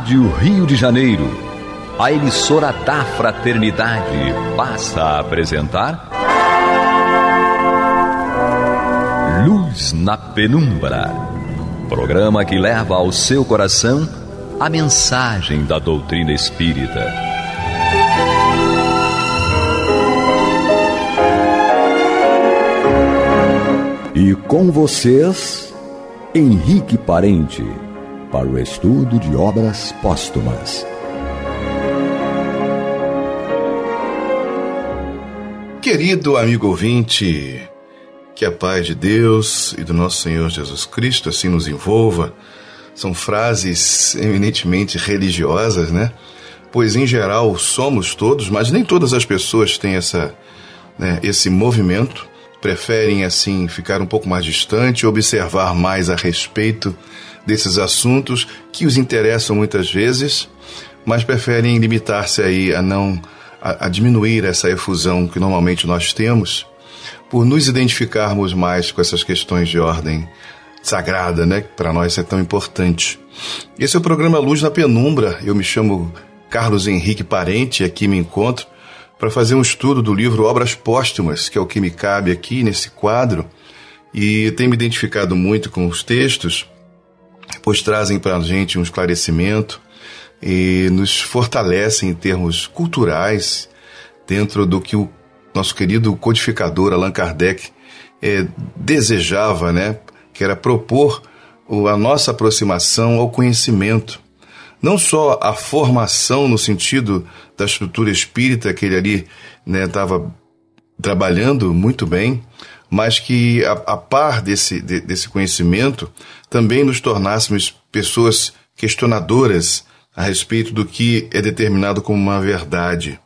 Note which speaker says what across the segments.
Speaker 1: Rádio Rio de Janeiro, a emissora da Fraternidade, passa a apresentar Luz na Penumbra, programa que leva ao seu coração a mensagem da doutrina espírita. E com vocês, Henrique Parente, para o estudo de obras póstumas.
Speaker 2: Querido amigo ouvinte, que a paz de Deus e do nosso Senhor Jesus Cristo assim nos envolva. São frases eminentemente religiosas, né? Pois em geral somos todos, mas nem todas as pessoas têm esse movimento. Preferem assim ficar um pouco mais distante, observar mais a respeito desses assuntos que os interessam muitas vezes, mas preferem limitar-se aí a diminuir essa efusão que normalmente nós temos, por nos identificarmos mais com essas questões de ordem sagrada, né? Que para nós é tão importante. Esse é o programa Luz na Penumbra. Eu me chamo Carlos Henrique Parente e aqui me encontro para fazer um estudo do livro Obras Póstumas, que é o que me cabe aqui nesse quadro, e tenho me identificado muito com os textos, pois trazem para a gente um esclarecimento e nos fortalecem em termos culturais dentro do que o nosso querido codificador Allan Kardec desejava, né? Que era propor a nossa aproximação ao conhecimento. Não só a formação no sentido da estrutura espírita que ele ali estava trabalhando muito bem, mas que a par desse conhecimento também nos tornássemos pessoas questionadoras a respeito do que é determinado como uma verdade.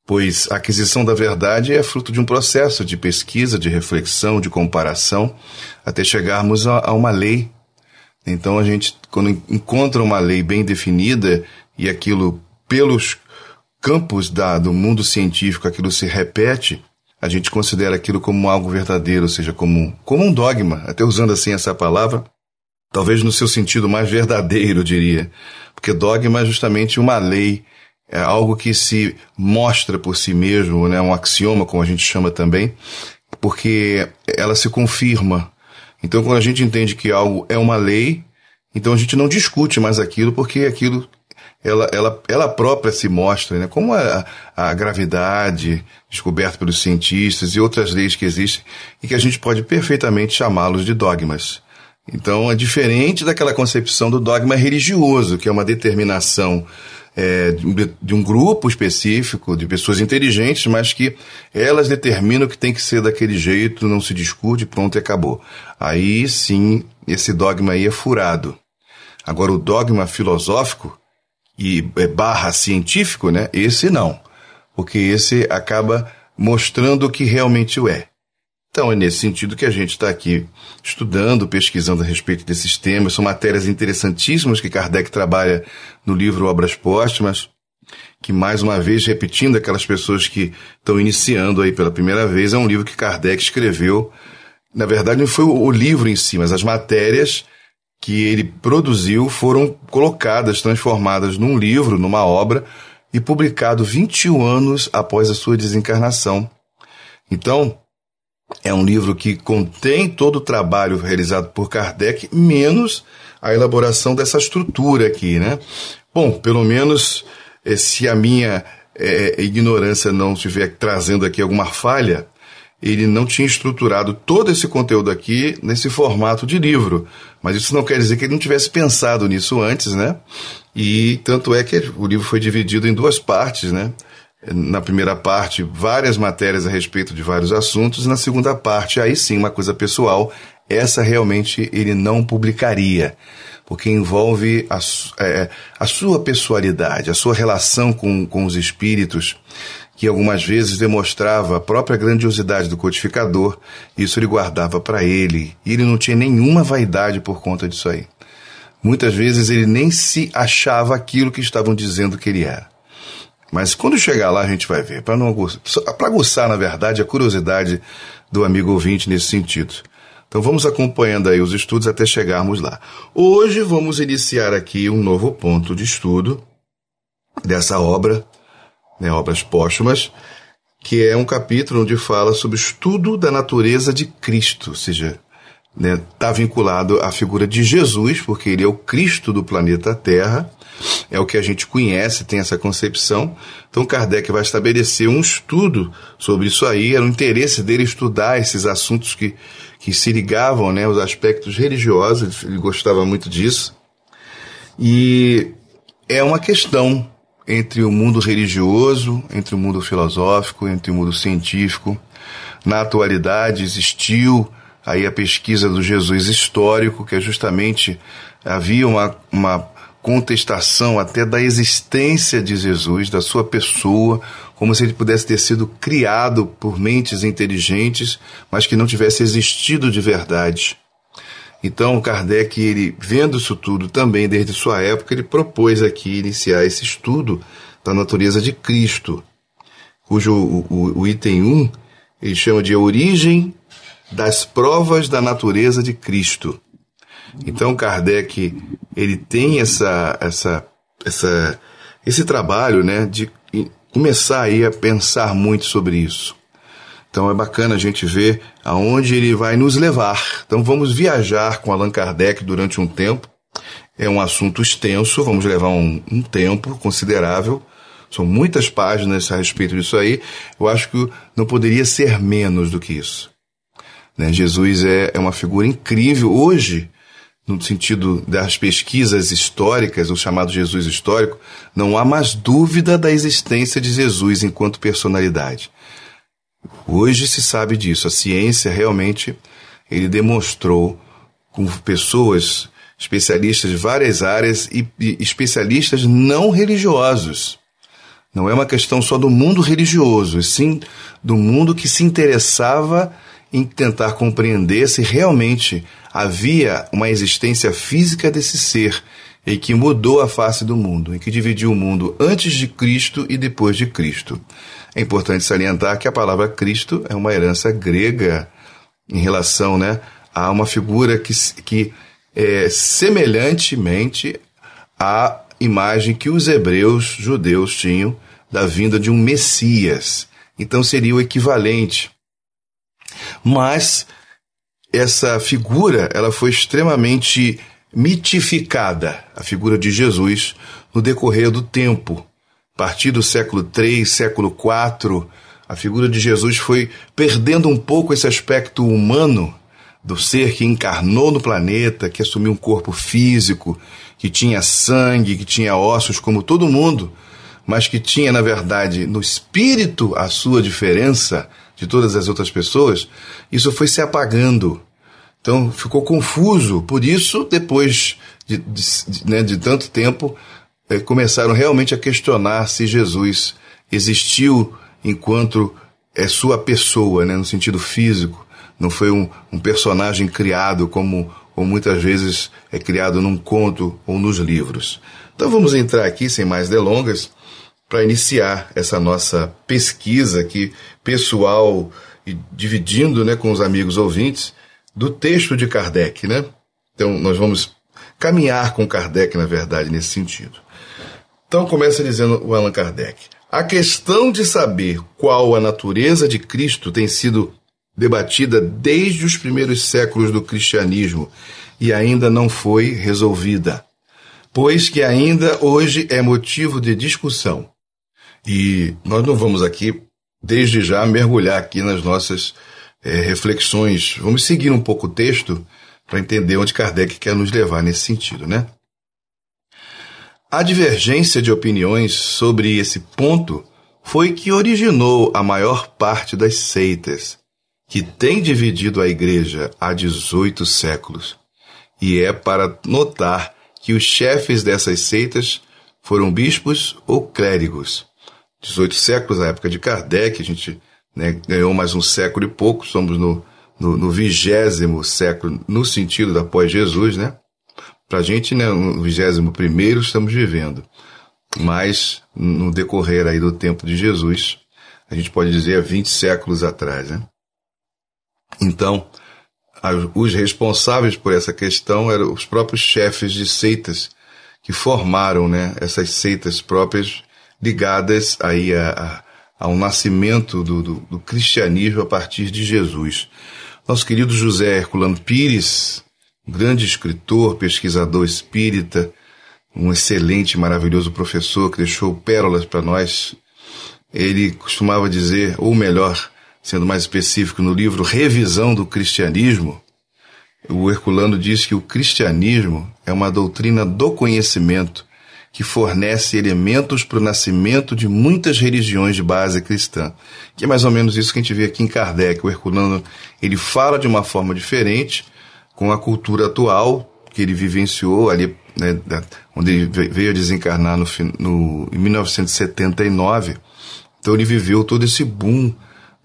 Speaker 2: Pois a aquisição da verdade é fruto de um processo de pesquisa, de reflexão, de comparação, até chegarmos a uma lei. Então a gente, quando encontra uma lei bem definida e aquilo pelos campos do mundo científico, aquilo se repete, a gente considera aquilo como algo verdadeiro, ou seja, como um dogma, até usando assim essa palavra, talvez no seu sentido mais verdadeiro, eu diria. Porque dogma é justamente uma lei, é algo que se mostra por si mesmo, né? Um axioma, como a gente chama também, porque ela se confirma. Então, quando a gente entende que algo é uma lei, então a gente não discute mais aquilo, porque aquilo, ela própria se mostra, né? Como a gravidade, descoberta pelos cientistas e outras leis que existem, e que a gente pode perfeitamente chamá-los de dogmas. Então, é diferente daquela concepção do dogma religioso, que é uma determinação de um grupo específico, de pessoas inteligentes, mas que elas determinam que tem que ser daquele jeito, não se discute, pronto e acabou. Aí sim, esse dogma aí é furado. Agora o dogma filosófico e barra científico, né? Esse não, porque esse acaba mostrando o que realmente o é. Então é nesse sentido que a gente está aqui estudando, pesquisando a respeito desses temas. São matérias interessantíssimas que Kardec trabalha no livro Obras Póstumas, que mais uma vez, repetindo aquelas pessoas que estão iniciando aí pela primeira vez, é um livro que Kardec escreveu. Na verdade não foi o livro em si, mas as matérias que ele produziu foram colocadas, transformadas num livro, numa obra, e publicado 21 anos após a sua desencarnação. Então, é um livro que contém todo o trabalho realizado por Kardec, menos a elaboração dessa estrutura aqui, né? Bom, pelo menos, se a minha ignorância não estiver trazendo aqui alguma falha, ele não tinha estruturado todo esse conteúdo aqui nesse formato de livro. Mas isso não quer dizer que ele não tivesse pensado nisso antes, né? E tanto é que o livro foi dividido em duas partes, né? Na primeira parte, várias matérias a respeito de vários assuntos. Na segunda parte, aí sim, uma coisa pessoal. Essa realmente ele não publicaria, porque envolve a sua pessoalidade, a sua relação com os espíritos, que algumas vezes demonstrava a própria grandiosidade do codificador. Isso ele guardava para ele, e ele não tinha nenhuma vaidade por conta disso aí. Muitas vezes ele nem se achava aquilo que estavam dizendo que ele era. Mas quando chegar lá a gente vai ver, para aguçar, na verdade, a curiosidade do amigo ouvinte nesse sentido. Então vamos acompanhando aí os estudos até chegarmos lá. Hoje vamos iniciar aqui um novo ponto de estudo dessa obra, né, Obras Póstumas, que é um capítulo onde fala sobre o estudo da natureza de Cristo, ou seja, está vinculado à figura de Jesus, porque ele é o Cristo do planeta Terra, é o que a gente conhece, tem essa concepção. Então Kardec vai estabelecer um estudo sobre isso aí, era o interesse dele estudar esses assuntos que se ligavam, né, aos aspectos religiosos, ele gostava muito disso. E é uma questão entre o mundo religioso, entre o mundo filosófico, entre o mundo científico. Na atualidade existiu aí a pesquisa do Jesus histórico, que é justamente, havia uma contestação até da existência de Jesus, da sua pessoa, como se ele pudesse ter sido criado por mentes inteligentes, mas que não tivesse existido de verdade. Então, Kardec, ele, vendo isso tudo também desde sua época, ele propôs aqui iniciar esse estudo da natureza de Cristo, cujo o item 1 ele chama de origem das provas da natureza de Cristo. Então, Kardec, ele tem esse trabalho, né, de começar aí a pensar muito sobre isso. Então é bacana a gente ver aonde ele vai nos levar. Então vamos viajar com Allan Kardec durante um tempo. É um assunto extenso, vamos levar um tempo considerável. São muitas páginas a respeito disso aí. Eu acho que não poderia ser menos do que isso. Né? Jesus é uma figura incrível. Hoje, no sentido das pesquisas históricas, o chamado Jesus histórico, não há mais dúvida da existência de Jesus enquanto personalidade. Hoje se sabe disso, a ciência realmente, ele demonstrou com pessoas, especialistas de várias áreas e especialistas não religiosos. Não é uma questão só do mundo religioso, e sim do mundo que se interessava em tentar compreender se realmente havia uma existência física desse ser e que mudou a face do mundo, e que dividiu o mundo antes de Cristo e depois de Cristo. É importante salientar que a palavra Cristo é uma herança grega em relação, né, a uma figura que é semelhantemente à imagem que os hebreus judeus tinham da vinda de um Messias. Então seria o equivalente. Mas essa figura, ela foi extremamente mitificada, a figura de Jesus, no decorrer do tempo. A partir do século III, século IV, a figura de Jesus foi perdendo um pouco esse aspecto humano do ser que encarnou no planeta, que assumiu um corpo físico, que tinha sangue, que tinha ossos como todo mundo, mas que tinha, na verdade, no espírito a sua diferença de todas as outras pessoas. Isso foi se apagando. Então ficou confuso. Por isso, depois de tanto tempo, começaram realmente a questionar se Jesus existiu enquanto sua pessoa, né, no sentido físico. Não foi um personagem criado como muitas vezes é criado num conto ou nos livros. Então vamos entrar aqui, sem mais delongas, para iniciar essa nossa pesquisa aqui, pessoal, e dividindo, né, com os amigos ouvintes, do texto de Kardec, né? Então nós vamos caminhar com Kardec, na verdade, nesse sentido. Então começa dizendo o Allan Kardec: a questão de saber qual a natureza de Cristo tem sido debatida desde os primeiros séculos do cristianismo e ainda não foi resolvida, pois que ainda hoje é motivo de discussão. E nós não vamos aqui, desde já, mergulhar aqui nas nossas reflexões. Vamos seguir um pouco o texto para entender onde Kardec quer nos levar nesse sentido, né? A divergência de opiniões sobre esse ponto foi que originou a maior parte das seitas, que tem dividido a Igreja há 18 séculos. E é para notar que os chefes dessas seitas foram bispos ou clérigos. 18 séculos, a época de Kardec, a gente, né, ganhou mais um século e pouco, somos no 20º século, no sentido da pós-Jesus, né? Para a gente, né, no 21º estamos vivendo. Mas, no decorrer aí do tempo de Jesus, a gente pode dizer há 20 séculos atrás, né? Então, os responsáveis por essa questão eram os próprios chefes de seitas que formaram, né, essas seitas próprias ligadas aí ao nascimento do cristianismo a partir de Jesus. Nosso querido José Herculano Pires, um grande escritor, pesquisador espírita, um excelente, maravilhoso professor que deixou pérolas para nós, ele costumava dizer, ou melhor, sendo mais específico, no livro Revisão do Cristianismo, o Herculano diz que o cristianismo é uma doutrina do conhecimento que fornece elementos para o nascimento de muitas religiões de base cristã. Que é mais ou menos isso que a gente vê aqui em Kardec. O Herculano, ele fala de uma forma diferente com a cultura atual que ele vivenciou ali, né, onde ele veio a desencarnar em 1979. Então ele viveu todo esse boom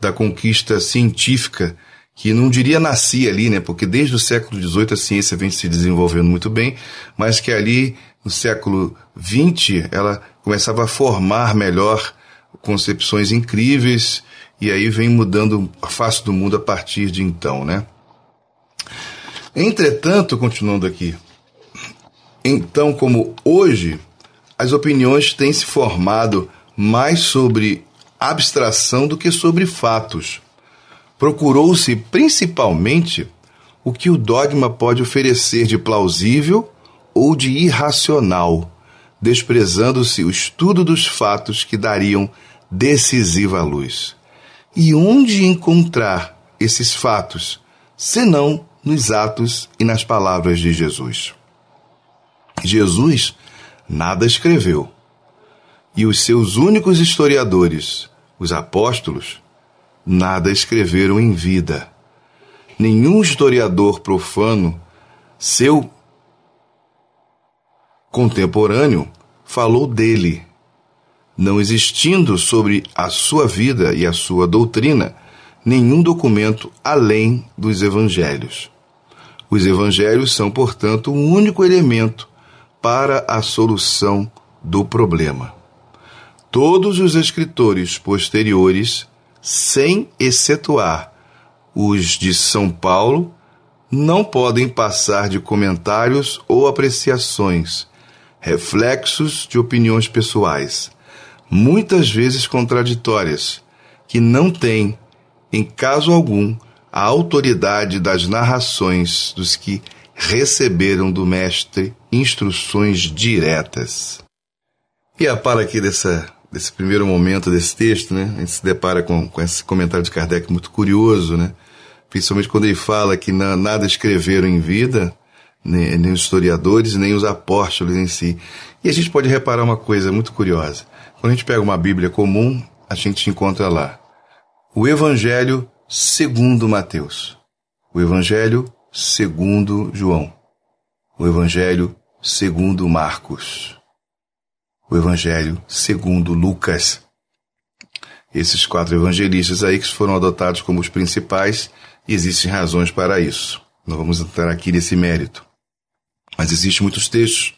Speaker 2: da conquista científica, que não diria nascia ali, né, porque desde o século XVIII a ciência vem se desenvolvendo muito bem, mas que ali no século XX ela começava a formar melhor concepções incríveis, e aí vem mudando a face do mundo a partir de então, né? Entretanto, continuando aqui, então como hoje, as opiniões têm se formado mais sobre abstração do que sobre fatos. Procurou-se principalmente o que o dogma pode oferecer de plausível ou de irracional, desprezando-se o estudo dos fatos que dariam decisiva luz. E onde encontrar esses fatos, senão nos atos e nas palavras de Jesus? Jesus nada escreveu, e os seus únicos historiadores, os apóstolos, nada escreveram em vida. Nenhum historiador profano, seu contemporâneo, falou dele, não existindo sobre a sua vida e a sua doutrina nenhum documento além dos evangelhos. Os evangelhos são, portanto, o único elemento para a solução do problema. Todos os escritores posteriores, sem excetuar os de São Paulo, não podem passar de comentários ou apreciações, reflexos de opiniões pessoais, muitas vezes contraditórias, que não têm, em caso algum, a autoridade das narrações dos que receberam do mestre instruções diretas. E a par aqui desse primeiro momento desse texto, né, a gente se depara com esse comentário de Kardec muito curioso, né, principalmente quando ele fala que nada escreveram em vida, nem os historiadores, nem os apóstolos em si. E a gente pode reparar uma coisa muito curiosa. Quando a gente pega uma Bíblia comum, a gente encontra lá o Evangelho segundo Mateus, o Evangelho segundo João, o Evangelho segundo Marcos, o Evangelho segundo Lucas. Esses 4 evangelistas aí que foram adotados como os principais, e existem razões para isso. Não vamos entrar aqui nesse mérito. Mas existem muitos textos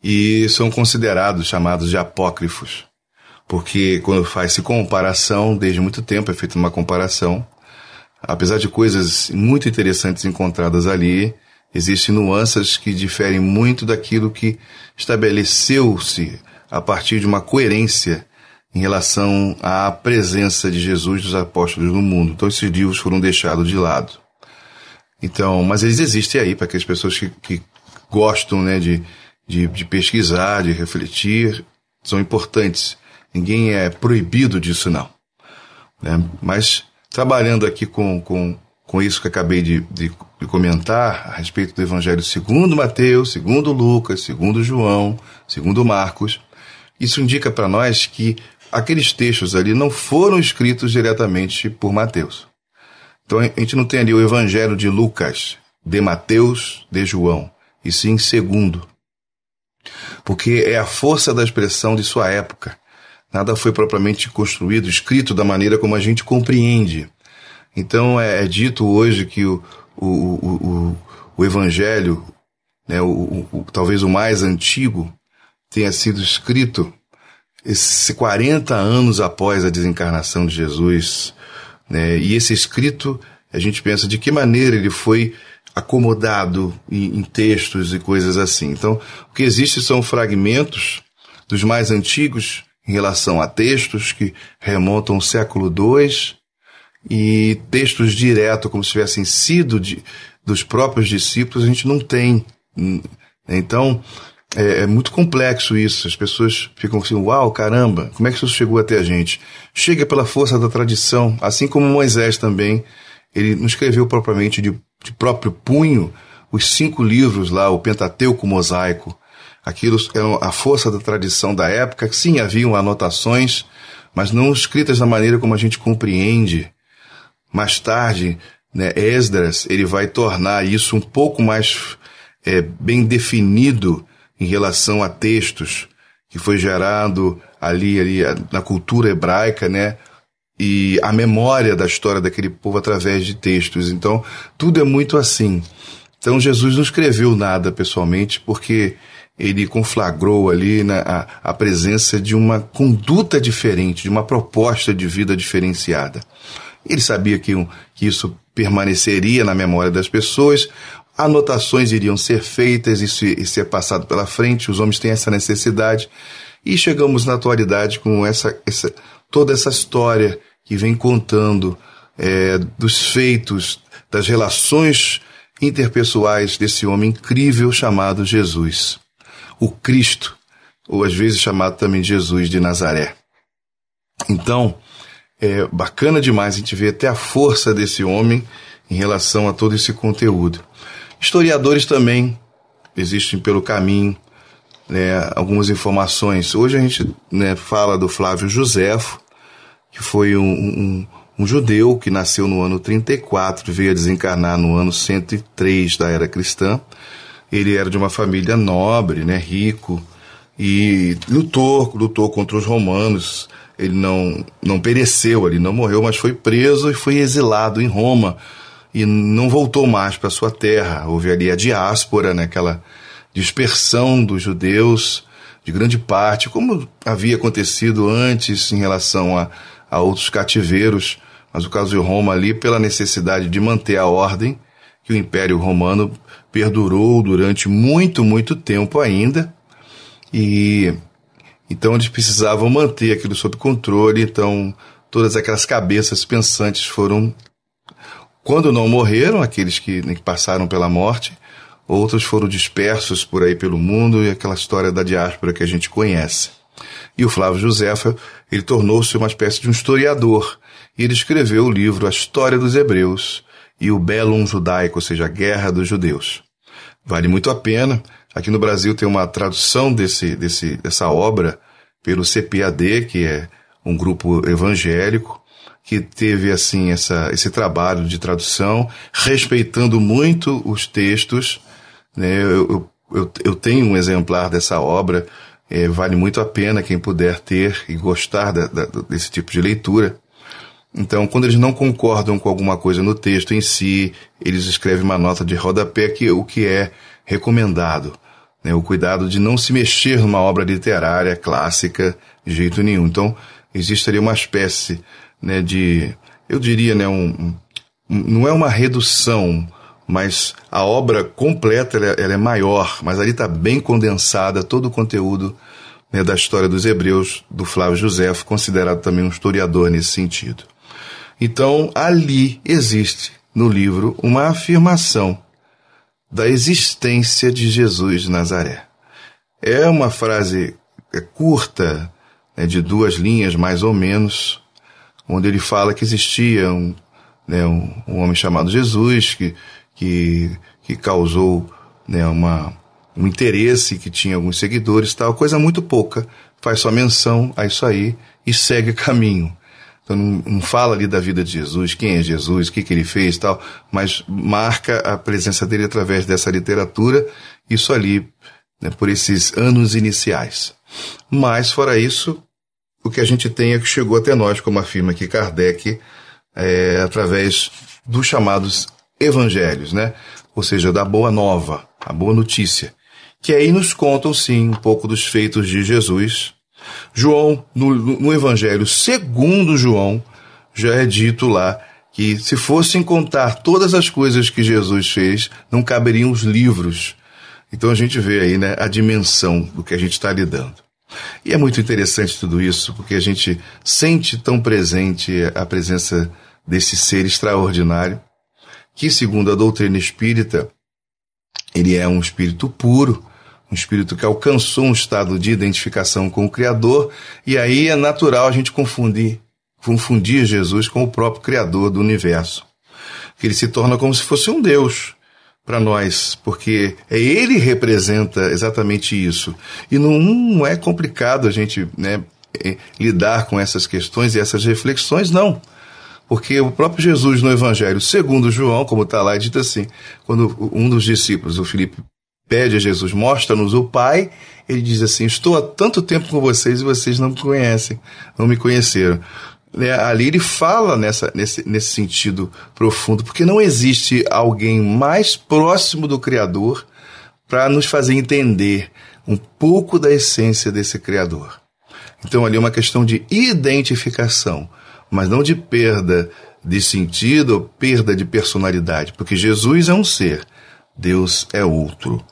Speaker 2: e são considerados, chamados de apócrifos, porque quando faz-se comparação, desde muito tempo é feita uma comparação, apesar de coisas muito interessantes encontradas ali, existem nuances que diferem muito daquilo que estabeleceu-se a partir de uma coerência em relação à presença de Jesus e dos apóstolos no mundo. Então esses livros foram deixados de lado. Então, mas eles existem aí para aquelas pessoas que gostam, né, de pesquisar, de refletir, são importantes. Ninguém é proibido disso, não. Né? Mas trabalhando aqui com isso que acabei de comentar a respeito do Evangelho segundo Mateus, segundo Lucas, segundo João, segundo Marcos, isso indica para nós que aqueles textos ali não foram escritos diretamente por Mateus. Então a gente não tem ali o Evangelho de Lucas, de Mateus, de João, e sim segundo. Porque é a força da expressão de sua época. Nada foi propriamente construído, escrito da maneira como a gente compreende. Então é dito hoje que o Evangelho, né, talvez o mais antigo, tenha sido escrito 40 anos após a desencarnação de Jesus, né, e esse escrito a gente pensa de que maneira ele foi acomodado em textos e coisas assim. Então, o que existe são fragmentos dos mais antigos em relação a textos que remontam ao século II e textos diretos, como se tivessem sido dos próprios discípulos, a gente não tem. Então, é muito complexo isso. As pessoas ficam assim, uau, caramba, como é que isso chegou até a gente? Chega pela força da tradição, assim como Moisés também. Ele não escreveu propriamente de próprio punho os 5 livros lá, o Pentateuco mosaico. Aquilo era a força da tradição da época. Sim, haviam anotações, mas não escritas da maneira como a gente compreende. Mais tarde, né, Esdras, ele vai tornar isso um pouco mais bem definido em relação a textos que foi gerado ali na cultura hebraica, né? E a memória da história daquele povo através de textos. Então, tudo é muito assim. Então, Jesus não escreveu nada pessoalmente porque ele conflagrou ali a presença de uma conduta diferente, de uma proposta de vida diferenciada. Ele sabia que isso permaneceria na memória das pessoas, anotações iriam ser feitas, isso é passado pela frente, os homens têm essa necessidade, e chegamos na atualidade com toda essa história que vem contando dos feitos, das relações interpessoais desse homem incrível chamado Jesus, o Cristo, ou às vezes chamado também Jesus de Nazaré. Então, é bacana demais a gente ver até a força desse homem em relação a todo esse conteúdo. Historiadores também existem pelo caminho, né, algumas informações. Hoje a gente, né, fala do Flávio Joséfo, que foi um judeu que nasceu no ano 34, veio a desencarnar no ano 103 da era cristã. Ele era de uma família nobre, né, rico, e lutou contra os romanos. Ele não pereceu, ele não morreu, mas foi preso e foi exilado em Roma e não voltou mais para sua terra. Houve ali a diáspora, né, aquela dispersão dos judeus de grande parte, como havia acontecido antes em relação a outros cativeiros, mas o caso de Roma ali, pela necessidade de manter a ordem, que o Império Romano perdurou durante muito, muito tempo ainda, e então eles precisavam manter aquilo sob controle. Então todas aquelas cabeças pensantes foram, quando não morreram, aqueles que passaram pela morte, outros foram dispersos por aí pelo mundo, e aquela história da diáspora que a gente conhece. E o Flávio Joséfo, ele tornou-se uma espécie de um historiador, e ele escreveu o livro A História dos Hebreus e o Bellum Judaico, ou seja, a Guerra dos Judeus. Vale muito a pena. Aqui no Brasil tem uma tradução dessa obra pelo CPAD, que é um grupo evangélico, que teve assim esse trabalho de tradução, respeitando muito os textos, né? Eu tenho um exemplar dessa obra, vale muito a pena quem puder ter e gostar desse tipo de leitura. Então, quando eles não concordam com alguma coisa no texto em si, eles escrevem uma nota de rodapé, o que é recomendado, né? O cuidado de não se mexer numa obra literária clássica de jeito nenhum. Então, existe ali uma espécie, né, eu diria, né, não é uma redução, mas a obra completa ela é maior, mas ali está bem condensada todo o conteúdo, né, da história dos Hebreus, do Flávio Joséfo, considerado também um historiador nesse sentido. Então, ali existe, no livro, uma afirmação da existência de Jesus de Nazaré. É uma frase curta, né, de 2 linhas, mais ou menos, onde ele fala que existia um homem chamado Jesus, que causou, né, um interesse, que tinha alguns seguidores, tal, coisa muito pouca, faz só menção a isso aí e segue caminho. Então não fala ali da vida de Jesus, quem é Jesus, o que ele fez, tal, mas marca a presença dele através dessa literatura, isso ali, né, por esses anos iniciais. Mas, fora isso, o que a gente tem é que chegou até nós, como afirma aqui Kardec, através dos chamados evangelhos, né? Ou seja, da boa nova, a boa notícia, que aí nos contam, sim, um pouco dos feitos de Jesus. João, no Evangelho segundo João, já é dito lá que se fossem contar todas as coisas que Jesus fez, não caberiam os livros. Então a gente vê aí, né, a dimensão do que a gente está lidando. E é muito interessante tudo isso, porque a gente sente tão presente a presença desse ser extraordinário, que, segundo a doutrina espírita, ele é um espírito puro, um espírito que alcançou um estado de identificação com o Criador, e aí é natural a gente confundir Jesus com o próprio Criador do universo. Que ele se torna como se fosse um Deus para nós, porque ele representa exatamente isso. E não é complicado a gente, né, lidar com essas questões e essas reflexões, não. Porque o próprio Jesus no Evangelho segundo João, como está lá, dito assim, quando um dos discípulos, o Filipe, pede a Jesus, mostra-nos o Pai, ele diz assim, estou há tanto tempo com vocês e vocês não me conhecem, não me conheceram. Ali ele fala nesse sentido profundo, porque não existe alguém mais próximo do Criador para nos fazer entender um pouco da essência desse Criador. Então ali é uma questão de identificação, mas não de perda de sentido ou perda de personalidade, porque Jesus é um ser, Deus é outro.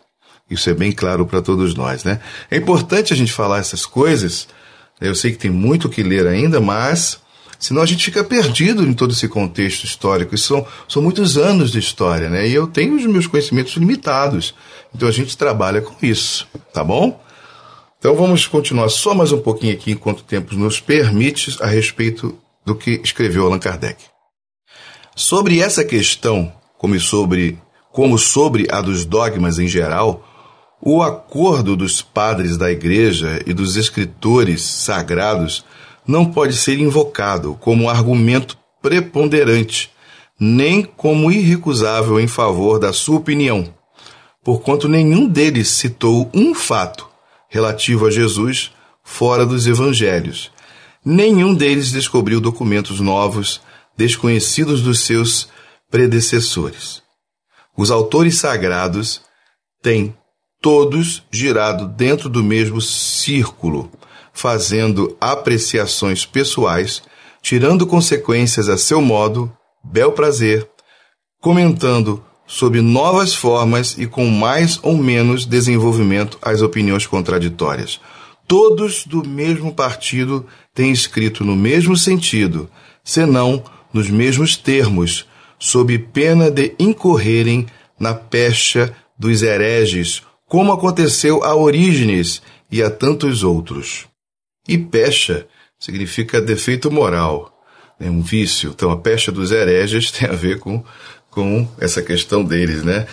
Speaker 2: Isso é bem claro para todos nós, né? É importante a gente falar essas coisas, eu sei que tem muito o que ler ainda, mas senão a gente fica perdido em todo esse contexto histórico. Isso são muitos anos de história, né? E eu tenho os meus conhecimentos limitados, então a gente trabalha com isso, tá bom? Então vamos continuar só mais um pouquinho aqui, enquanto o tempo nos permite, a respeito do que escreveu Allan Kardec. Sobre essa questão, como sobre a dos dogmas em geral, o acordo dos padres da Igreja e dos escritores sagrados não pode ser invocado como argumento preponderante, nem como irrecusável em favor da sua opinião, porquanto nenhum deles citou um fato relativo a Jesus fora dos evangelhos. Nenhum deles descobriu documentos novos, desconhecidos dos seus predecessores. Os autores sagrados têm todos girado dentro do mesmo círculo, fazendo apreciações pessoais, tirando consequências a seu modo, bel prazer, comentando sob novas formas e com mais ou menos desenvolvimento as opiniões contraditórias. Todos do mesmo partido têm escrito no mesmo sentido, senão nos mesmos termos, sob pena de incorrerem na pecha dos hereges, como aconteceu a Orígenes e a tantos outros. E pecha significa defeito moral, né? Um vício. Então a pecha dos hereges tem a ver com essa questão deles, né?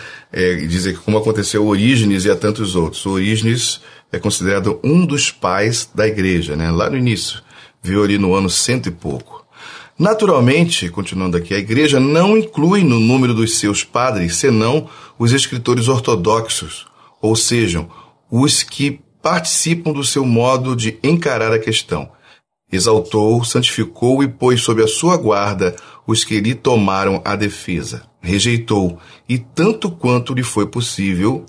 Speaker 2: Dizer que como aconteceu a Orígenes e a tantos outros. O Orígenes é considerado um dos pais da igreja, né? Lá no início, veio ali no ano 100 e pouco. Naturalmente, continuando aqui, a igreja não inclui no número dos seus padres senão os escritores ortodoxos, ou seja, os que participam do seu modo de encarar a questão. Exaltou, santificou e pôs sob a sua guarda os que lhe tomaram a defesa. Rejeitou, e tanto quanto lhe foi possível,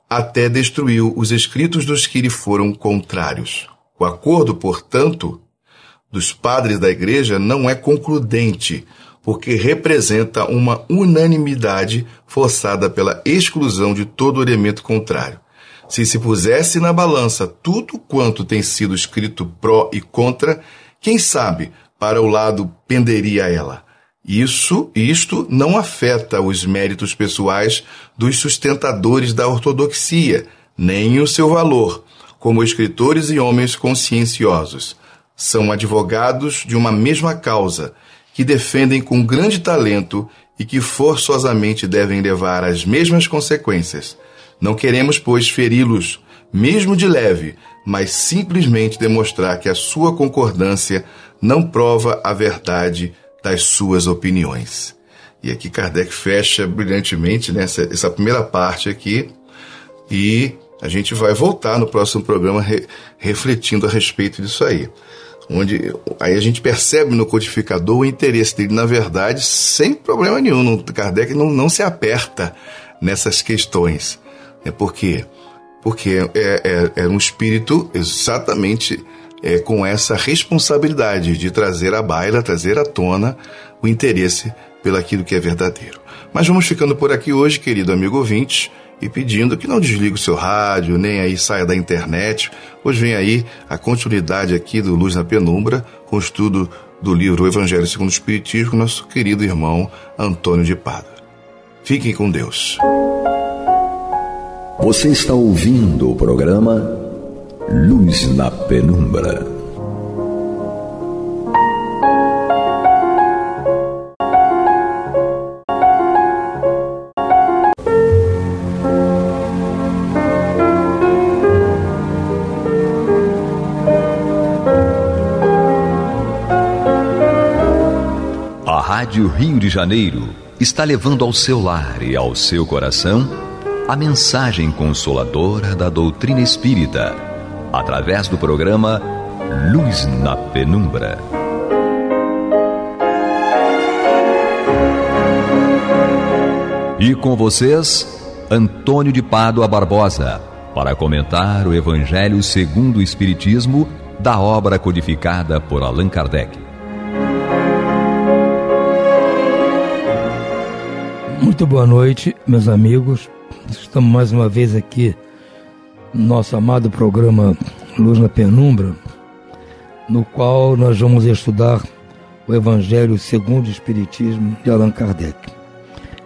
Speaker 2: até destruiu os escritos dos que lhe foram contrários. O acordo, portanto, dos padres da igreja não é concludente, porque representa uma unanimidade forçada pela exclusão de todo elemento contrário. Se pusesse na balança tudo quanto tem sido escrito pró e contra, quem sabe para o lado penderia ela. Isto não afeta os méritos pessoais dos sustentadores da ortodoxia, nem o seu valor, como escritores e homens conscienciosos. São advogados de uma mesma causa, que defendem com grande talento e que forçosamente devem levar as mesmas consequências. Não queremos, pois, feri-los, mesmo de leve, mas simplesmente demonstrar que a sua concordância não prova a verdade das suas opiniões. E aqui Kardec fecha brilhantemente, né, essa primeira parte aqui, e a gente vai voltar no próximo programa refletindo a respeito disso aí. Onde aí a gente percebe no codificador o interesse dele, na verdade, sem problema nenhum. Kardec não se aperta nessas questões. Por quê? Porque é um espírito exatamente com essa responsabilidade de trazer à baila, trazer à tona o interesse pelaquilo que é verdadeiro. Mas vamos ficando por aqui hoje, querido amigo ouvinte, e pedindo que não desligue o seu rádio, nem aí saia da internet. Hoje vem aí a continuidade aqui do Luz na Penumbra, com o estudo do livro O Evangelho segundo o Espiritismo, com nosso querido irmão Antônio de Pádua. Fiquem com Deus.
Speaker 1: Você está ouvindo o programa Luz na Penumbra. A Rádio Rio de Janeiro está levando ao seu lar e ao seu coração a mensagem consoladora da doutrina espírita, através do programa Luz na Penumbra. E com vocês, Antônio de Pádua Barbosa, para comentar o Evangelho segundo o Espiritismo da obra codificada por Allan Kardec.
Speaker 3: Muito boa noite, meus amigos. Estamos mais uma vez aqui no nosso amado programa Luz na Penumbra, no qual nós vamos estudar o Evangelho segundo o Espiritismo de Allan Kardec.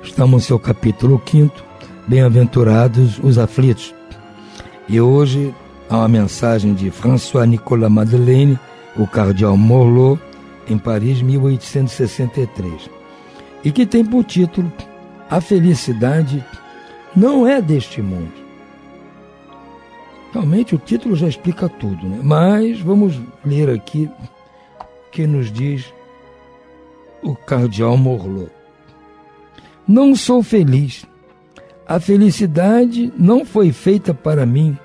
Speaker 3: Estamos no seu capítulo 5º, Bem-aventurados os aflitos. E hoje há uma mensagem de François-Nicolas Madeleine, o cardeal Morlot, em Paris, 1863, e que tem por título: A felicidade não é deste mundo. Realmente o título já explica tudo, né? Mas vamos ler aqui o que nos diz o cardeal Morlot. Não sou feliz. A felicidade não foi feita para mim,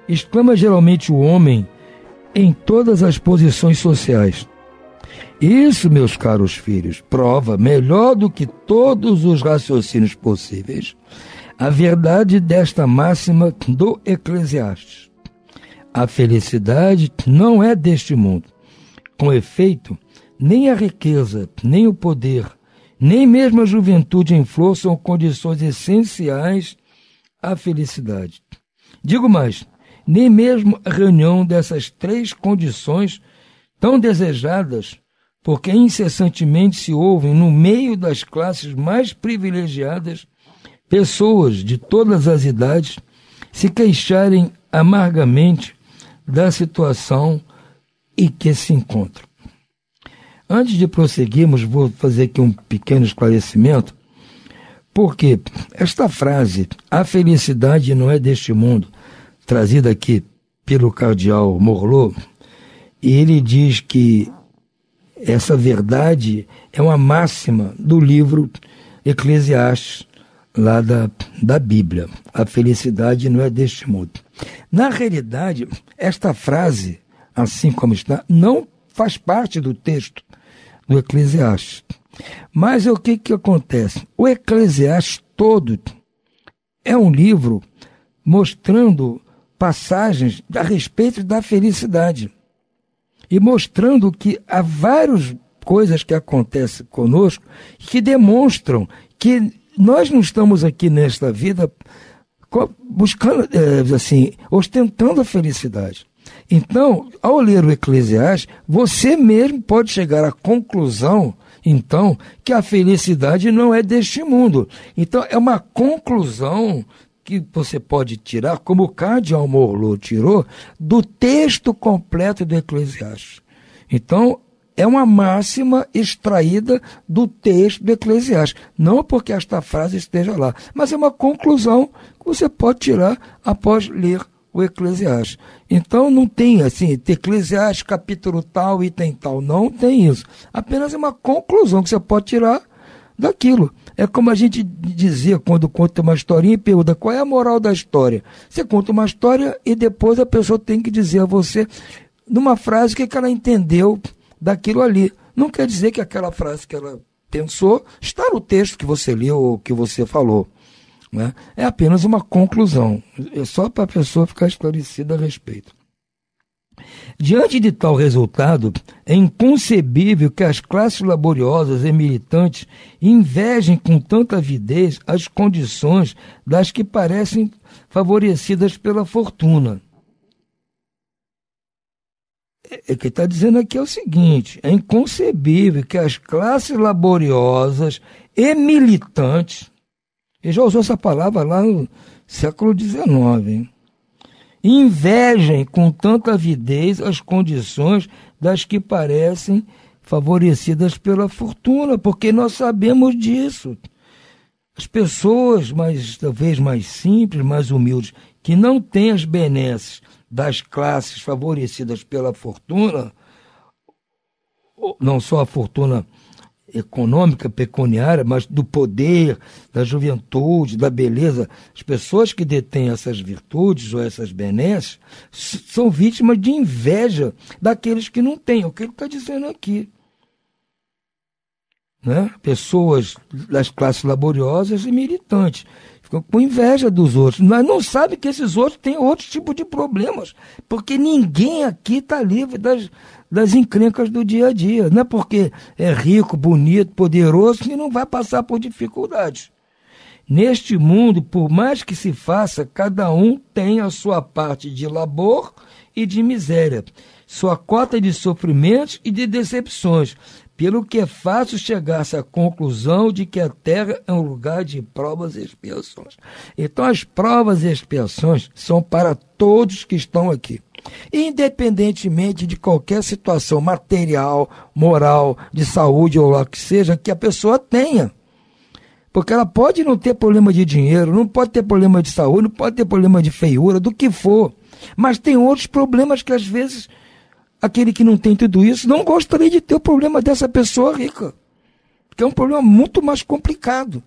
Speaker 3: exclama geralmente o homem em todas as posições sociais. Isso, meus caros filhos, prova melhor do que todos os raciocínios possíveis a verdade desta máxima do Eclesiastes. A felicidade não é deste mundo. Com efeito, nem a riqueza, nem o poder, nem mesmo a juventude em flor são condições essenciais à felicidade. Digo mais, nem mesmo a reunião dessas três condições tão desejadas, porque incessantemente se ouvem no meio das classes mais privilegiadas pessoas de todas as idades se queixarem amargamente da situação em que se encontram. Antes de prosseguirmos, vou fazer aqui um pequeno esclarecimento, porque esta frase, a felicidade não é deste mundo, trazida aqui pelo cardeal Morlot, ele diz que essa verdade é uma máxima do livro Eclesiastes, lá da Bíblia. A felicidade não é deste mundo. Na realidade, esta frase, assim como está, não faz parte do texto do Eclesiastes. Mas o que acontece? O Eclesiastes todo é um livro mostrando passagens a respeito da felicidade e mostrando que há várias coisas que acontecem conosco que demonstram que nós não estamos aqui nesta vida buscando, ostentando a felicidade. Então, ao ler o Eclesiastes, você mesmo pode chegar à conclusão, então, que a felicidade não é deste mundo. Então, é uma conclusão que você pode tirar, como o cardeal Morlot tirou, do texto completo do Eclesiastes. Então, é uma máxima extraída do texto do Eclesiastes. Não porque esta frase esteja lá, mas é uma conclusão que você pode tirar após ler o Eclesiastes. Então não tem assim, Eclesiastes capítulo tal, item tal. Não tem isso. Apenas é uma conclusão que você pode tirar daquilo. É como a gente dizia quando conta uma historinha e pergunta qual é a moral da história. Você conta uma história e depois a pessoa tem que dizer a você, numa frase, o que ela entendeu daquilo ali. Não quer dizer que aquela frase que ela pensou está no texto que você leu ou que você falou, né? É apenas uma conclusão. É só para a pessoa ficar esclarecida a respeito. Diante de tal resultado, é inconcebível que as classes laboriosas e militantes invejem com tanta avidez as condições das que parecem favorecidas pela fortuna. O que está dizendo aqui é o seguinte: é inconcebível que as classes laboriosas e militantes, ele já usou essa palavra lá no século XIX, hein? Invejem com tanta avidez as condições das que parecem favorecidas pela fortuna, porque nós sabemos disso. As pessoas talvez mais simples, mais humildes, que não têm as benesses das classes favorecidas pela fortuna, não só a fortuna econômica, pecuniária, mas do poder, da juventude, da beleza. As pessoas que detêm essas virtudes ou essas benesses são vítimas de inveja daqueles que não têm. É o que ele está dizendo aqui. Né? Pessoas das classes laboriosas e militantes ficam com inveja dos outros, mas não sabem que esses outros têm outro tipo de problemas, porque ninguém aqui está livre das encrencas do dia a dia. Não é porque é rico, bonito, poderoso que não vai passar por dificuldades. Neste mundo, por mais que se faça, cada um tem a sua parte de labor e de miséria, sua cota de sofrimentos e de decepções, pelo que é fácil chegar-se à conclusão de que a Terra é um lugar de provas e expiações. Então as provas e expiações são para todos que estão aqui, independentemente de qualquer situação material, moral, de saúde ou lá que seja, que a pessoa tenha. Porque ela pode não ter problema de dinheiro, não pode ter problema de saúde, não pode ter problema de feiura, do que for. Mas tem outros problemas que às vezes aquele que não tem tudo isso não gostaria de ter o problema dessa pessoa rica, que é um problema muito mais complicado.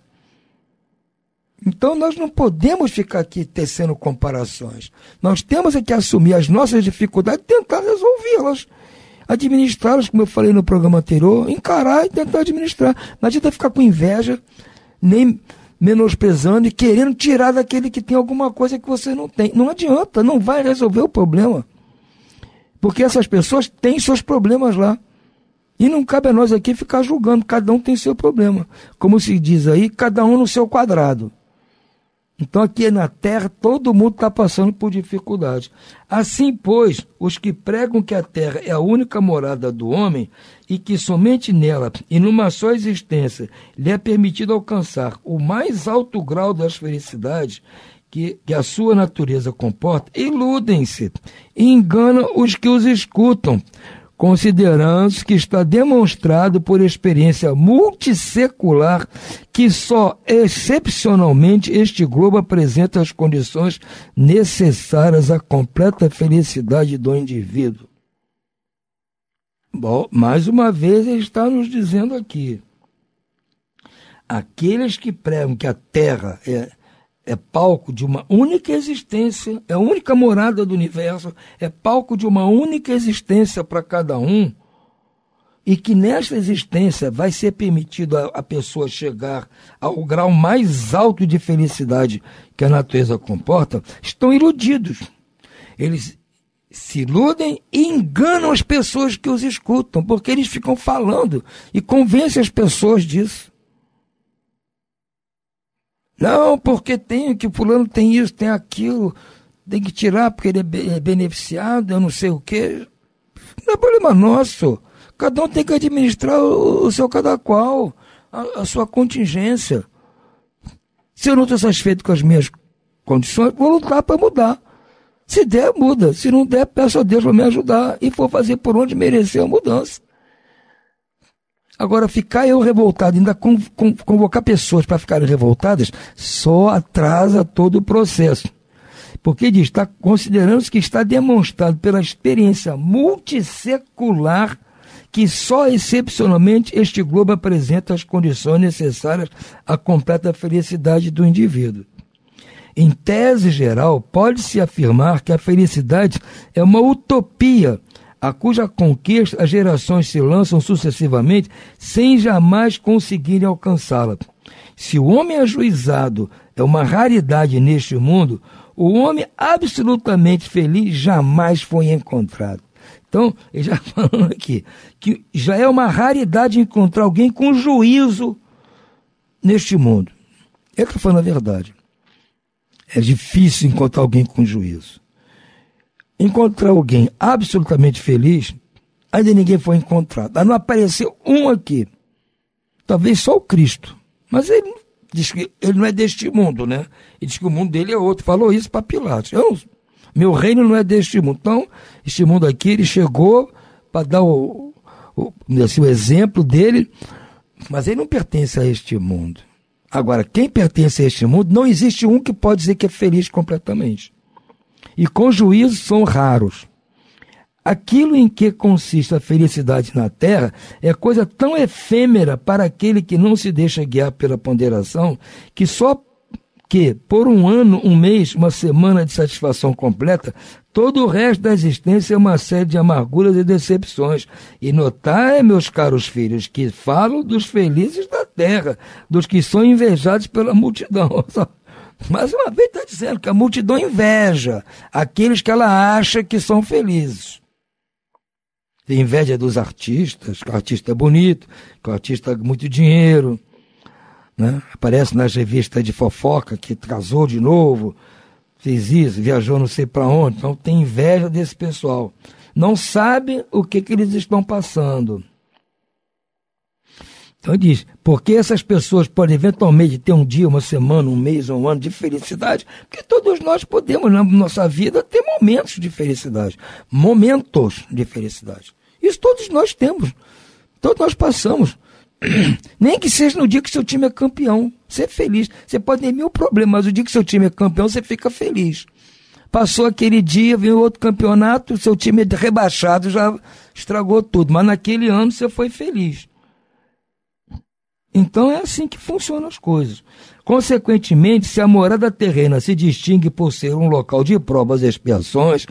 Speaker 3: Então nós não podemos ficar aqui tecendo comparações. Nós temos que assumir as nossas dificuldades e tentar resolvê-las, administrá-las, como eu falei no programa anterior, encarar e tentar administrar. Não adianta ficar com inveja, nem menosprezando e querendo tirar daquele que tem alguma coisa que você não tem. Não adianta, não vai resolver o problema. Porque essas pessoas têm seus problemas lá. E não cabe a nós aqui ficar julgando. Cada um tem seu problema. Como se diz aí, cada um no seu quadrado. Então aqui na Terra todo mundo está passando por dificuldades. Assim, pois, os que pregam que a Terra é a única morada do homem e que somente nela e numa só existência lhe é permitido alcançar o mais alto grau das felicidades que a sua natureza comporta, iludem-se e enganam os que os escutam, considerando que está demonstrado por experiência multissecular que só excepcionalmente este globo apresenta as condições necessárias à completa felicidade do indivíduo. Bom, mais uma vez ele está nos dizendo aqui, aqueles que pregam que a Terra é palco de uma única existência, é a única morada do universo, é palco de uma única existência para cada um, e que nesta existência vai ser permitido a pessoa chegar ao grau mais alto de felicidade que a natureza comporta, estão iludidos. Eles se iludem e enganam as pessoas que os escutam, porque eles ficam falando e convencem as pessoas disso. Não, porque que o fulano tem isso, tem aquilo, tem que tirar porque ele é beneficiado, eu não sei o quê. Não é problema nosso. Cada um tem que administrar o seu cada qual, a sua contingência. Se eu não estou satisfeito com as minhas condições, vou lutar para mudar. Se der, muda. Se não der, peço a Deus para me ajudar e for fazer por onde merecer a mudança. Agora, ficar eu revoltado, ainda convocar pessoas para ficarem revoltadas, só atrasa todo o processo. Porque diz, está considerando que está demonstrado pela experiência multissecular que só excepcionalmente este globo apresenta as condições necessárias à completa felicidade do indivíduo. Em tese geral, pode-se afirmar que a felicidade é uma utopia, a cuja conquista as gerações se lançam sucessivamente sem jamais conseguirem alcançá-la. Se o homem ajuizado é uma raridade neste mundo, o homem absolutamente feliz jamais foi encontrado. Então, ele já falando aqui, que já é uma raridade encontrar alguém com juízo neste mundo. Ele está falando a verdade. É difícil encontrar alguém com juízo. Encontrar alguém absolutamente feliz, ainda ninguém foi encontrado. Não apareceu um aqui. Talvez só o Cristo. Mas ele diz que ele não é deste mundo, né? Ele diz que o mundo dele é outro. Falou isso para Pilatos. Meu reino não é deste mundo. Então, este mundo aqui, ele chegou para dar o exemplo dele, mas ele não pertence a este mundo. Agora, quem pertence a este mundo, não existe um que pode dizer que é feliz completamente. E com juízo são raros. Aquilo em que consiste a felicidade na terra é coisa tão efêmera para aquele que não se deixa guiar pela ponderação, que só que, por um ano, um mês, uma semana de satisfação completa, todo o resto da existência é uma série de amarguras e decepções. E notai, meus caros filhos, que falo dos felizes da terra, dos que são invejados pela multidão. Mais uma vez está dizendo que a multidão inveja aqueles que ela acha que são felizes. Tem inveja dos artistas, que o artista é bonito, que o artista tem muito dinheiro, né? Aparece nas revistas de fofoca que casou de novo, fez isso, viajou não sei para onde. Então tem inveja desse pessoal. Não sabe o que eles estão passando. Então diz, porque essas pessoas podem eventualmente ter um dia, uma semana, um mês, um ano de felicidade, porque todos nós podemos, na nossa vida, ter momentos de felicidade. Momentos de felicidade. Isso todos nós temos. Todos nós passamos. Nem que seja no dia que seu time é campeão. Você é feliz. Você pode ter mil problemas, mas o dia que seu time é campeão, você fica feliz. Passou aquele dia, veio outro campeonato, seu time é rebaixado, já estragou tudo. Mas naquele ano você foi feliz. Então é assim que funcionam as coisas. Consequentemente, se a morada terrena se distingue por ser um local de provas e expiações,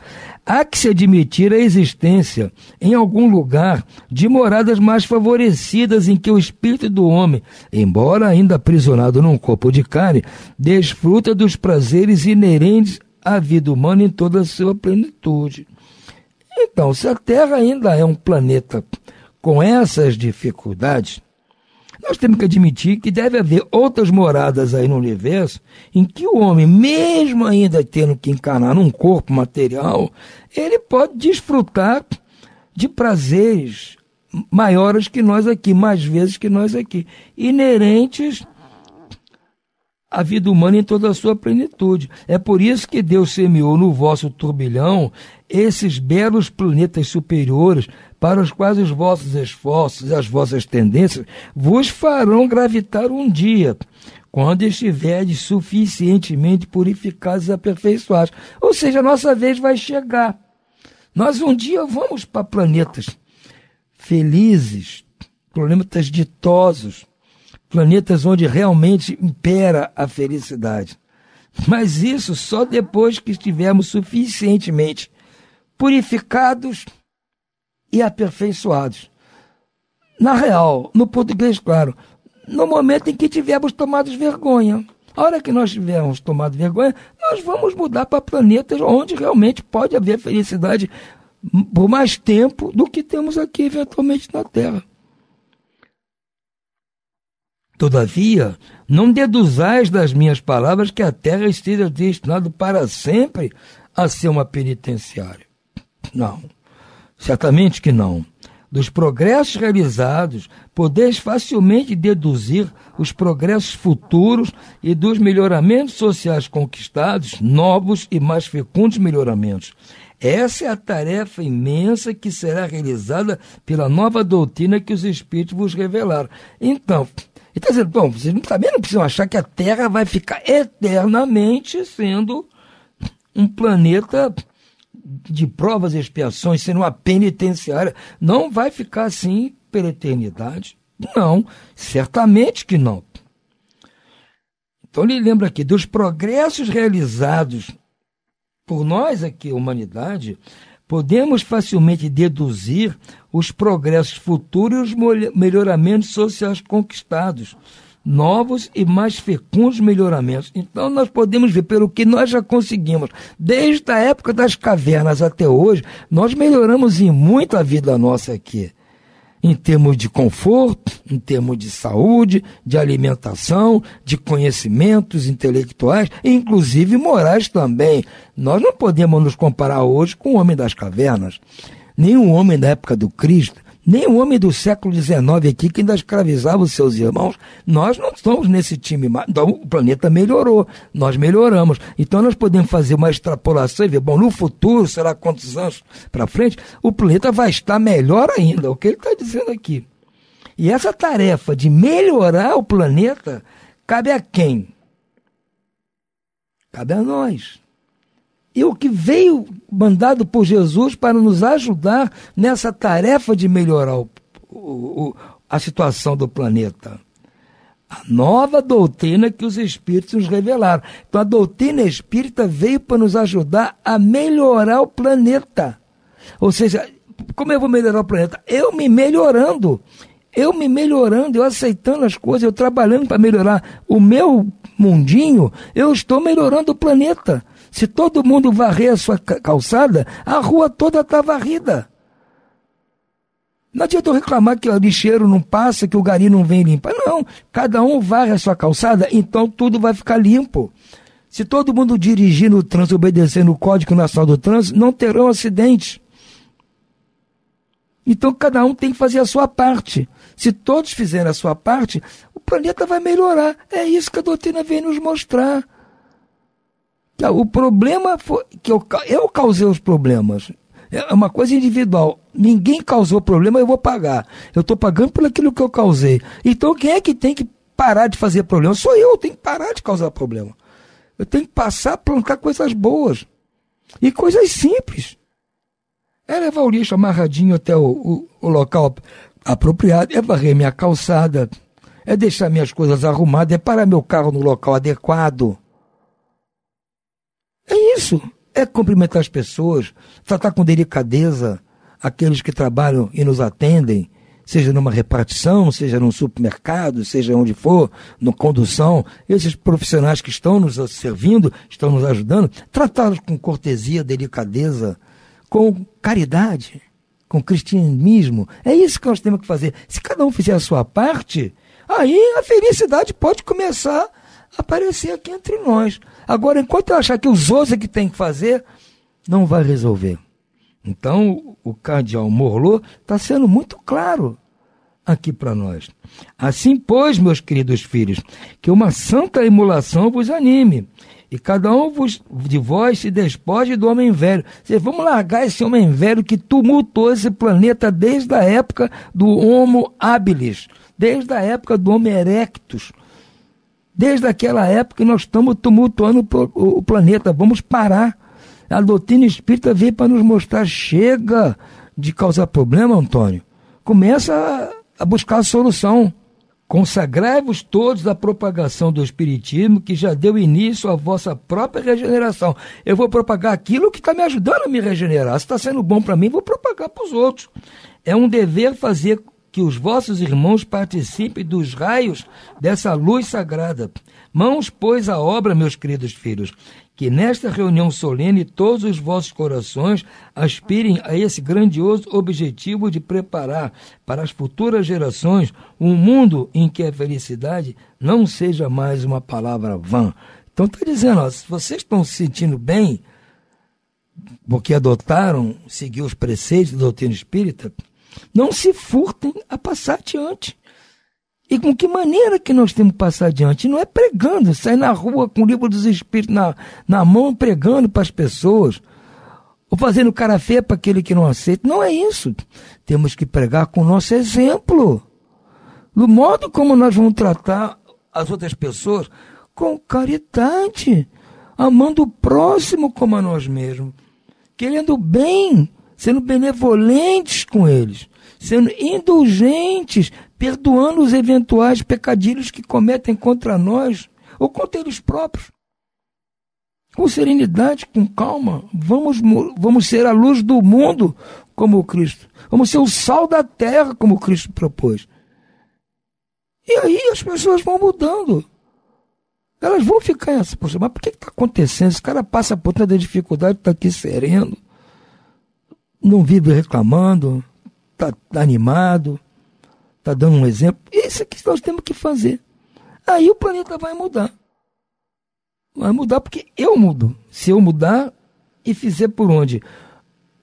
Speaker 3: há que se admitir a existência, em algum lugar, de moradas mais favorecidas em que o espírito do homem, embora ainda aprisionado num corpo de carne, desfruta dos prazeres inerentes à vida humana em toda a sua plenitude. Então, se a Terra ainda é um planeta com essas dificuldades, nós temos que admitir que deve haver outras moradas aí no universo em que o homem, mesmo ainda tendo que encarnar num corpo material, ele pode desfrutar de prazeres maiores que nós aqui, mais vezes que nós aqui, inerentes à vida humana em toda a sua plenitude. É por isso que Deus semeou no vosso turbilhão esses belos planetas superiores, para os quais os vossos esforços e as vossas tendências vos farão gravitar um dia, quando estiverdes suficientemente purificados e aperfeiçoados. Ou seja, a nossa vez vai chegar. Nós um dia vamos para planetas felizes, planetas ditosos, planetas onde realmente impera a felicidade. Mas isso só depois que estivermos suficientemente purificados e aperfeiçoados. Na real, no português, claro, no momento em que tivermos tomado vergonha. A hora que nós tivermos tomado vergonha, nós vamos mudar para planetas onde realmente pode haver felicidade por mais tempo do que temos aqui, eventualmente, na Terra. Todavia, não deduzais das minhas palavras que a Terra esteja destinada para sempre a ser uma penitenciária. Não, certamente que não. Dos progressos realizados, podeis facilmente deduzir os progressos futuros e dos melhoramentos sociais conquistados, novos e mais fecundos melhoramentos. Essa é a tarefa imensa que será realizada pela nova doutrina que os Espíritos vos revelaram. Então, ele está dizendo, bom, vocês também não precisam achar que a Terra vai ficar eternamente sendo um planeta de provas e expiações, sendo uma penitenciária. Não vai ficar assim pela eternidade. Não, certamente que não. Então ele lembra aqui, dos progressos realizados por nós aqui, a humanidade, podemos facilmente deduzir os progressos futuros e os melhoramentos sociais conquistados, novos e mais fecundos melhoramentos. Então nós podemos ver, pelo que nós já conseguimos, desde a época das cavernas até hoje, nós melhoramos em muito a vida nossa aqui. Em termos de conforto, em termos de saúde, de alimentação, de conhecimentos intelectuais, inclusive morais também. Nós não podemos nos comparar hoje com o homem das cavernas, nem o homem da época do Cristo, nem o homem do século XIX aqui que ainda escravizava os seus irmãos. Nós não estamos nesse time mais. Então o planeta melhorou, nós melhoramos. Então nós podemos fazer uma extrapolação e ver, bom, no futuro, será quantos anos para frente, o planeta vai estar melhor ainda, é o que ele está dizendo aqui. E essa tarefa de melhorar o planeta cabe a quem? Cabe a nós. E o que veio mandado por Jesus para nos ajudar nessa tarefa de melhorar a situação do planeta. A nova doutrina que os Espíritos nos revelaram. Então a doutrina espírita veio para nos ajudar a melhorar o planeta. Ou seja, como eu vou melhorar o planeta? Eu me melhorando, eu aceitando as coisas, eu trabalhando para melhorar o meu mundinho, eu estou melhorando o planeta. Se todo mundo varrer a sua calçada, a rua toda está varrida. Não adianta eu reclamar que o lixeiro não passa, que o gari não vem limpar. Não, cada um varre a sua calçada, então tudo vai ficar limpo. Se todo mundo dirigir no trânsito, obedecendo o Código Nacional do Trânsito, não terão acidentes. Então cada um tem que fazer a sua parte. Se todos fizerem a sua parte, o planeta vai melhorar. É isso que a doutrina vem nos mostrar. O problema foi que eu causei os problemas. É uma coisa individual. Ninguém causou problema, eu vou pagar. Eu estou pagando por aquilo que eu causei. Então quem é que tem que parar de fazer problema? Sou eu tenho que parar de causar problema. Eu tenho que passar a plantar coisas boas. E coisas simples. É levar o lixo amarradinho até o local apropriado, é varrer minha calçada, é deixar minhas coisas arrumadas, é parar meu carro no local adequado. É isso, é cumprimentar as pessoas, tratar com delicadeza aqueles que trabalham e nos atendem, seja numa repartição, seja num supermercado, seja onde for, na condução, esses profissionais que estão nos servindo, estão nos ajudando, tratá-los com cortesia, delicadeza, com caridade, com cristianismo. É isso que nós temos que fazer. Se cada um fizer a sua parte, aí a felicidade pode começar a aparecer aqui entre nós. Agora, enquanto eu achar que os outros é que tem que fazer, não vai resolver. Então, o cardeal Morlot está sendo muito claro aqui para nós. Assim, pois, meus queridos filhos, que uma santa emulação vos anime, e cada um de vós se despoje do homem velho. Vocês vamos largar esse homem velho que tumultuou esse planeta desde a época do Homo habilis, desde a época do Homo erectus. Desde aquela época que nós estamos tumultuando o planeta. Vamos parar. A doutrina espírita veio para nos mostrar, chega de causar problema, Antônio. Começa a buscar a solução. Consagrai-vos todos à propagação do Espiritismo, que já deu início à vossa própria regeneração. Eu vou propagar aquilo que está me ajudando a me regenerar. Se está sendo bom para mim, vou propagar para os outros. É um dever fazer que os vossos irmãos participem dos raios dessa luz sagrada. Mãos, pois, à obra, meus queridos filhos, que nesta reunião solene todos os vossos corações aspirem a esse grandioso objetivo de preparar para as futuras gerações um mundo em que a felicidade não seja mais uma palavra vã. Então está dizendo, ó, se vocês estão se sentindo bem, porque adotaram, seguir os preceitos da doutrina espírita, não se furtem a passar adiante. E com que maneira que nós temos que passar adiante? Não é pregando, sair na rua com o livro dos Espíritos na mão, pregando para as pessoas, ou fazendo cara feia para aquele que não aceita. Não é isso. Temos que pregar com o nosso exemplo. Do modo como nós vamos tratar as outras pessoas, com caridade, amando o próximo como a nós mesmos, querendo bem, sendo benevolentes com eles, sendo indulgentes, perdoando os eventuais pecadilhos que cometem contra nós ou contra eles próprios. Com serenidade, com calma, vamos ser a luz do mundo como o Cristo. Vamos ser o sal da terra como o Cristo propôs. E aí as pessoas vão mudando. Elas vão ficar essa postura. Mas por que está acontecendo? Esse cara passa por tanta dificuldade, está aqui sereno, não vive reclamando, está animado, está dando um exemplo. Isso é que nós temos que fazer. Aí o planeta vai mudar. Vai mudar porque eu mudo. Se eu mudar e fizer por onde?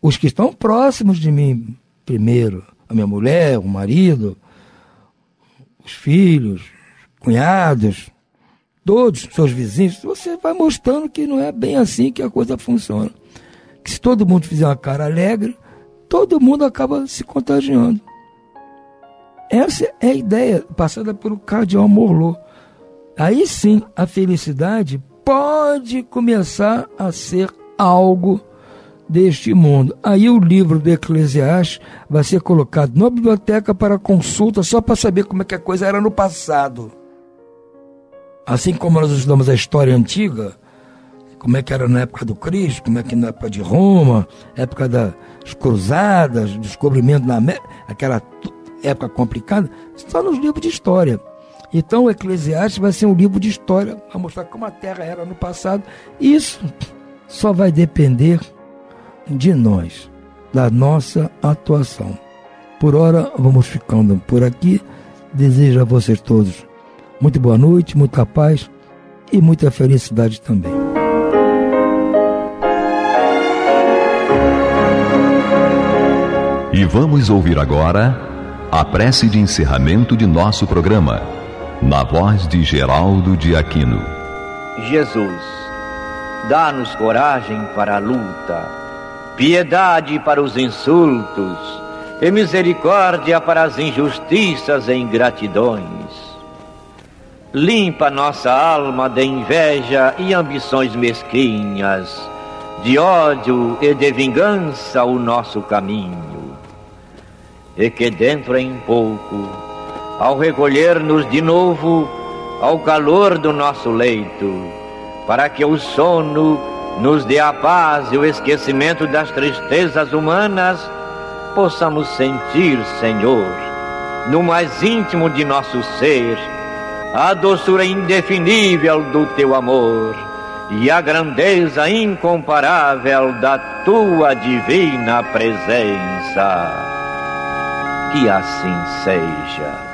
Speaker 3: Os que estão próximos de mim, primeiro, a minha mulher, o marido, os filhos, os cunhados, todos, seus vizinhos, você vai mostrando que não é bem assim que a coisa funciona. Que se todo mundo fizer uma cara alegre, todo mundo acaba se contagiando. Essa é a ideia passada pelo cardeal Morlot. Aí sim, a felicidade pode começar a ser algo deste mundo. Aí o livro do Eclesiastes vai ser colocado na biblioteca para consulta, só para saber como é que a coisa era no passado. Assim como nós estudamos a história antiga, como é que era na época do Cristo, como é que na época de Roma, época das cruzadas, descobrimento na América, aquela época complicada, está nos livros de história. Então o Eclesiastes vai ser um livro de história, para mostrar como a Terra era no passado. Isso só vai depender de nós, da nossa atuação. Por hora, vamos ficando por aqui. Desejo a vocês todos muito boa noite, muita paz e muita felicidade também.
Speaker 1: E vamos ouvir agora a prece de encerramento de nosso programa, na voz de Geraldo de Aquino.
Speaker 4: Jesus, dá-nos coragem para a luta, piedade para os insultos e misericórdia para as injustiças e ingratidões. Limpa nossa alma de inveja e ambições mesquinhas, de ódio e de vingança o nosso caminho. E que dentro em pouco, ao recolher-nos de novo ao calor do nosso leito, para que o sono nos dê a paz e o esquecimento das tristezas humanas, possamos sentir, Senhor, no mais íntimo de nosso ser, a doçura indefinível do Teu amor e a grandeza incomparável da Tua divina presença. Que assim seja.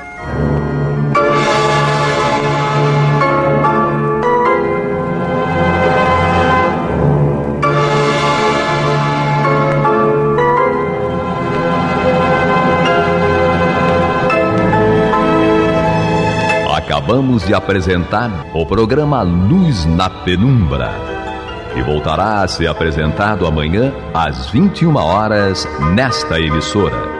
Speaker 1: Acabamos de apresentar o programa Luz na Penumbra, que voltará a ser apresentado amanhã às 21 horas nesta emissora.